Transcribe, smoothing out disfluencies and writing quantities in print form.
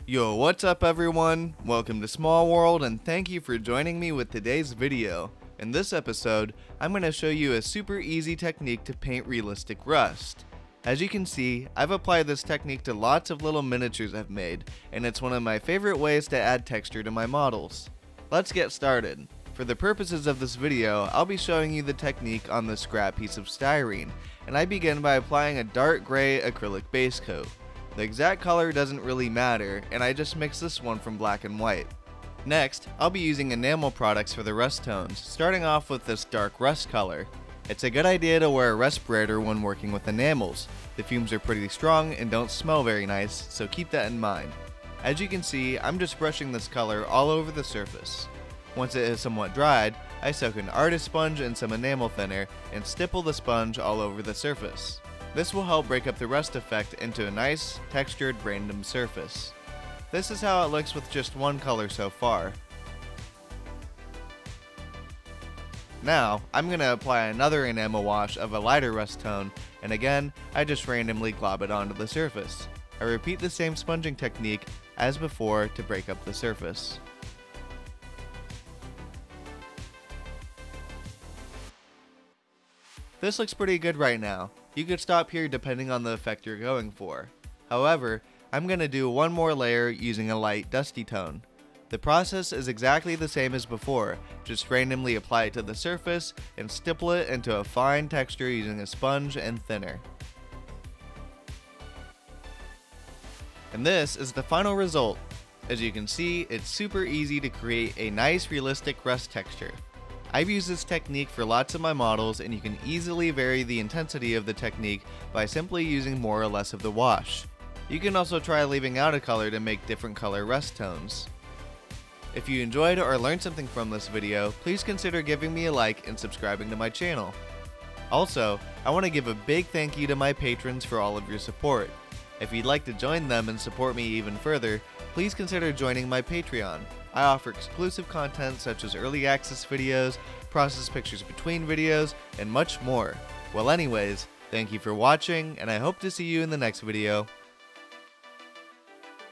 Yo, what's up everyone? Welcome to Small World and thank you for joining me with today's video. In this episode, I'm going to show you a super easy technique to paint realistic rust. As you can see, I've applied this technique to lots of little miniatures I've made, and it's one of my favorite ways to add texture to my models. Let's get started. For the purposes of this video, I'll be showing you the technique on this scrap piece of styrene, and I begin by applying a dark gray acrylic base coat. The exact color doesn't really matter, and I just mix this one from black and white. Next, I'll be using enamel products for the rust tones, starting off with this dark rust color. It's a good idea to wear a respirator when working with enamels. The fumes are pretty strong and don't smell very nice, so keep that in mind. As you can see, I'm just brushing this color all over the surface. Once it is somewhat dried, I soak an artist sponge in some enamel thinner and stipple the sponge all over the surface. This will help break up the rust effect into a nice, textured, random surface. This is how it looks with just one color so far. Now, I'm going to apply another enamel wash of a lighter rust tone, and again, I just randomly glob it onto the surface. I repeat the same sponging technique as before to break up the surface. This looks pretty good right now. You could stop here depending on the effect you're going for. However, I'm going to do one more layer using a light dusty tone. The process is exactly the same as before, just randomly apply it to the surface and stipple it into a fine texture using a sponge and thinner. And this is the final result. As you can see, it's super easy to create a nice realistic rust texture. I've used this technique for lots of my models, and you can easily vary the intensity of the technique by simply using more or less of the wash. You can also try leaving out a color to make different color rust tones. If you enjoyed or learned something from this video, please consider giving me a like and subscribing to my channel. Also, I want to give a big thank you to my patrons for all of your support. If you'd like to join them and support me even further, please consider joining my Patreon. I offer exclusive content such as early access videos, process pictures between videos, and much more. Well anyways, thank you for watching, and I hope to see you in the next video.